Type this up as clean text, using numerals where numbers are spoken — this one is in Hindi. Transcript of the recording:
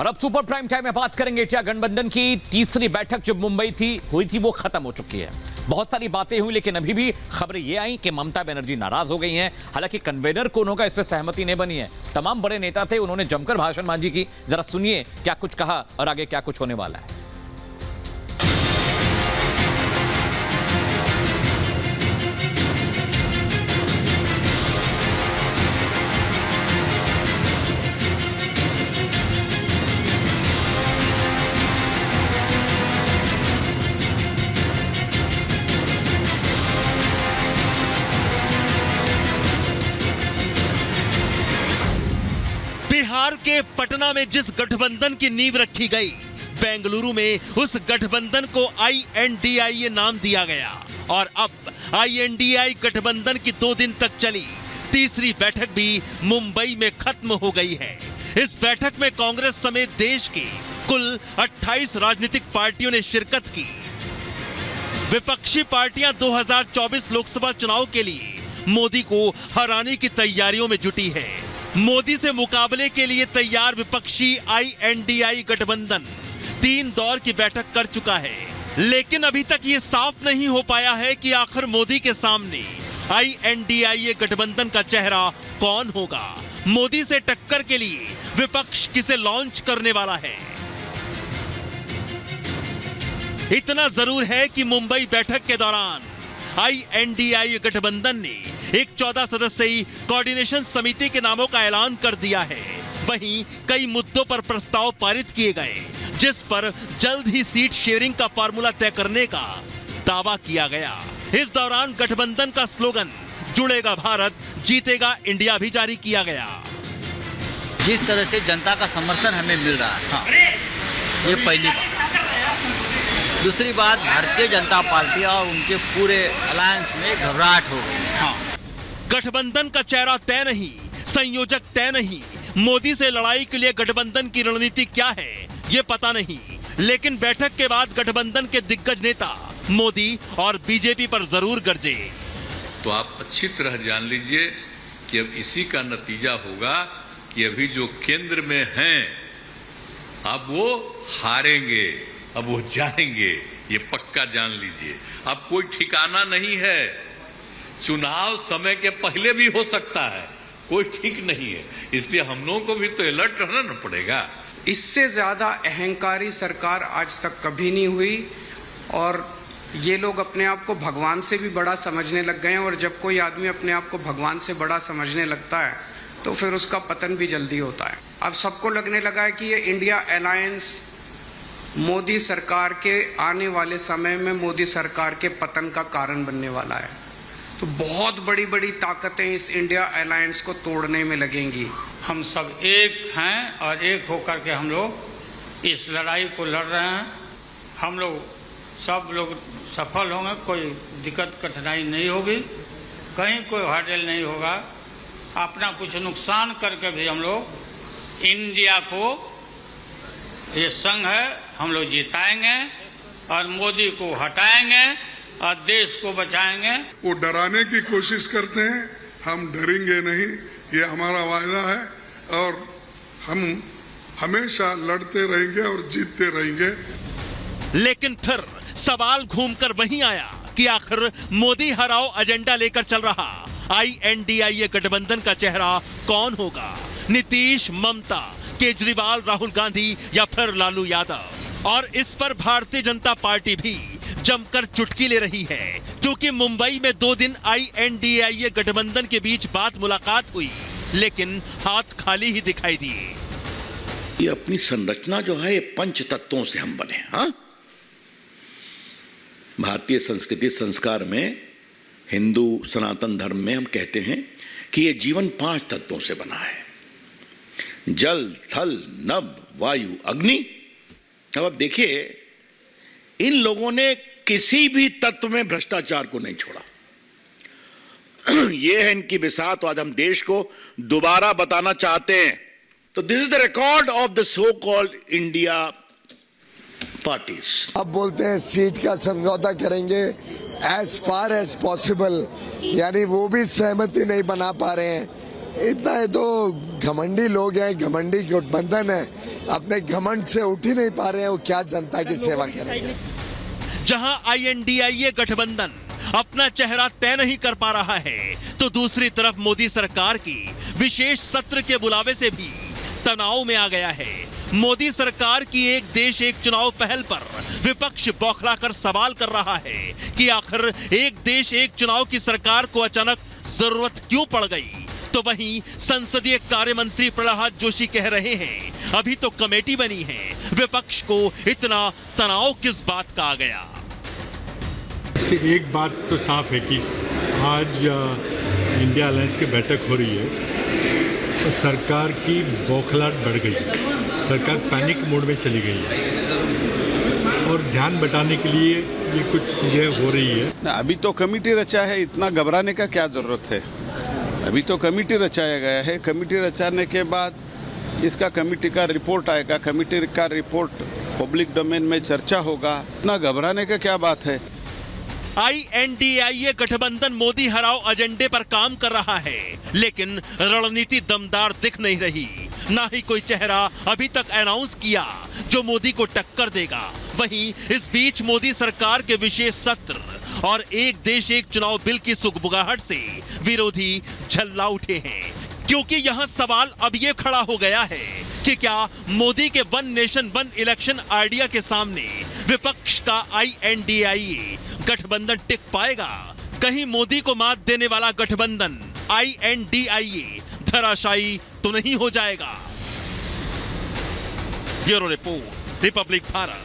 और अब सुपर प्राइम टाइम में बात करेंगे इंडिया गठबंधन की तीसरी बैठक जो मुंबई हुई थी वो खत्म हो चुकी है। बहुत सारी बातें हुई लेकिन अभी भी खबरें ये आई कि ममता बनर्जी नाराज हो गई हैं। हालांकि कन्वेनर कौन होगा इस पर सहमति नहीं बनी है। तमाम बड़े नेता थे, उन्होंने जमकर भाषणबाजी की। जरा सुनिए क्या कुछ कहा और आगे क्या कुछ होने वाला है। बिहार के पटना में जिस गठबंधन की नींव रखी गई, बेंगलुरु में उस गठबंधन को INDIA नाम दिया गया और अब INDI गठबंधन की 2 दिन तक चली तीसरी बैठक भी मुंबई में खत्म हो गई है। इस बैठक में कांग्रेस समेत देश की कुल 28 राजनीतिक पार्टियों ने शिरकत की। विपक्षी पार्टियां 2024 लोकसभा चुनाव के लिए मोदी को हराने की तैयारियों में जुटी है। मोदी से मुकाबले के लिए तैयार विपक्षी INDI गठबंधन 3 दौर की बैठक कर चुका है, लेकिन अभी तक ये साफ नहीं हो पाया है कि आखिर मोदी के सामने INDI गठबंधन का चेहरा कौन होगा। मोदी से टक्कर के लिए विपक्ष किसे लॉन्च करने वाला है। इतना जरूर है कि मुंबई बैठक के दौरान INDI गठबंधन ने एक 14 सदस्यीय कोऑर्डिनेशन समिति के नामों का ऐलान कर दिया है। वहीं कई मुद्दों पर प्रस्ताव पारित किए गए, जिस पर जल्द ही सीट शेयरिंग का फार्मूला तय करने का दावा किया गया। इस दौरान गठबंधन का स्लोगन जुड़ेगा भारत, जीतेगा इंडिया भी जारी किया गया। जिस तरह से जनता का समर्थन हमें मिल रहा है, हाँ, ये पहली बात। दूसरी बात, भारतीय जनता पार्टी और उनके पूरे अलायंस में घबराहट हो गई। हाँ, गठबंधन का चेहरा तय नहीं, संयोजक तय नहीं, मोदी से लड़ाई के लिए गठबंधन की रणनीति क्या है ये पता नहीं, लेकिन बैठक के बाद गठबंधन के दिग्गज नेता मोदी और बीजेपी पर जरूर गरजे। तो आप अच्छी तरह जान लीजिए कि अब इसी का नतीजा होगा कि अभी जो केंद्र में हैं अब वो हारेंगे, अब वो जाएंगे, ये पक्का जान लीजिए। अब कोई ठिकाना नहीं है, चुनाव समय के पहले भी हो सकता है, कोई ठीक नहीं है। इसलिए हम लोगों को भी तो अलर्ट रहना पड़ेगा। इससे ज्यादा अहंकारी सरकार आज तक कभी नहीं हुई और ये लोग अपने आप को भगवान से भी बड़ा समझने लग गए हैं। और जब कोई आदमी अपने आप को भगवान से बड़ा समझने लगता है तो फिर उसका पतन भी जल्दी होता है। अब सबको लगने लगा है कि ये इंडिया अलायंस मोदी सरकार के आने वाले समय में मोदी सरकार के पतन का कारण बनने वाला है। तो बहुत बड़ी बड़ी ताकतें इस इंडिया अलायंस को तोड़ने में लगेंगी। हम सब एक हैं और एक होकर के हम लोग इस लड़ाई को लड़ रहे हैं। हम लोग सब लोग सफल होंगे, कोई दिक्कत कठिनाई नहीं होगी, कहीं कोई हर्डल नहीं होगा। अपना कुछ नुकसान करके भी हम लोग इंडिया को, ये संघ है, हम लोग जिताएंगे और मोदी को हटाएंगे और देश को बचाएंगे। वो डराने की कोशिश करते हैं, हम डरेंगे नहीं, ये हमारा वायदा है और हम हमेशा लड़ते रहेंगे और जीतते रहेंगे। लेकिन फिर सवाल घूमकर वहीं आया कि आखिर मोदी हराओ एजेंडा लेकर चल रहा INDI गठबंधन का चेहरा कौन होगा। नीतीश, ममता, केजरीवाल, राहुल गांधी या फिर लालू यादव। और इस पर भारतीय जनता पार्टी भी जमकर चुटकी ले रही है, क्योंकि मुंबई में 2 दिन INDI गठबंधन के बीच बात मुलाकात हुई, लेकिन हाथ खाली ही दिखाई दिए। ये अपनी संरचना जो है ये पंच तत्वों से हम बने। हाँ, भारतीय संस्कृति संस्कार में, हिंदू सनातन धर्म में हम कहते हैं कि ये जीवन 5 तत्वों से बना है, जल, थल, नभ, वायु, अग्नि। अब आप देखिए, इन लोगों ने किसी भी तत्व में भ्रष्टाचार को नहीं छोड़ा। यह है इनकी बिसात, आज हम देश को दोबारा बताना चाहते हैं। तो this is the record of the so called India parties. अब बोलते हैं सीट का समझौता करेंगे एज फार एज पॉसिबल, यानी वो भी सहमति नहीं बना पा रहे हैं। इतना है तो घमंडी लोग हैं, घमंडी गठबंधन है, अपने घमंड से उठ ही नहीं पा रहे हैं, वो क्या जनता की सेवा करेंगे। जहां INDIA गठबंधन अपना चेहरा तय नहीं कर पा रहा है, तो दूसरी तरफ मोदी सरकार की विशेष सत्र के बुलावे से भी तनाव में आ गया है। मोदी सरकार की एक देश एक चुनाव पहल पर विपक्ष बौखलाकर सवाल कर रहा है कि आखिर एक देश एक चुनाव की सरकार को अचानक जरूरत क्यों पड़ गई। तो वहीं संसदीय कार्य मंत्री प्रहलाद जोशी कह रहे हैं अभी तो कमेटी बनी है, विपक्ष को इतना तनाव किस बात का आ गया। एक बात तो साफ है कि आज इंडिया अलायंस की बैठक हो रही है तो सरकार की बौखलाहट बढ़ गई, सरकार पैनिक मोड में चली गई है और ध्यान बटाने के लिए ये कुछ चीजें हो रही है। अभी तो कमेटी रचा है, इतना घबराने का क्या जरूरत है। अभी तो कमेटी रचाया गया है, कमेटी रचाने के बाद इसका कमेटी का रिपोर्ट आएगा, कमेटी का रिपोर्ट पब्लिक डोमेन में चर्चा होगा, इतना घबराने का क्या बात है। INDIA गठबंधन मोदी हराओ एजेंडे पर काम कर रहा है, लेकिन रणनीति दमदार दिख नहीं रही। ना ही कोई चेहरा अभी तक अनाउंस किया जो मोदी को टक्कर देगा। वहीं इस बीच मोदी सरकार के विशेष सत्र और एक देश एक चुनाव बिल की सुगबुगाहट से विरोधी झल्ला उठे हैं, क्योंकि यहां सवाल अब ये खड़ा हो गया है कि क्या मोदी के one nation one election idea के सामने विपक्ष का INDIA गठबंधन टिक पाएगा। कहीं मोदी को मात देने वाला गठबंधन INDIA धराशायी तो नहीं हो जाएगा। Bureau report, Republic Bharat.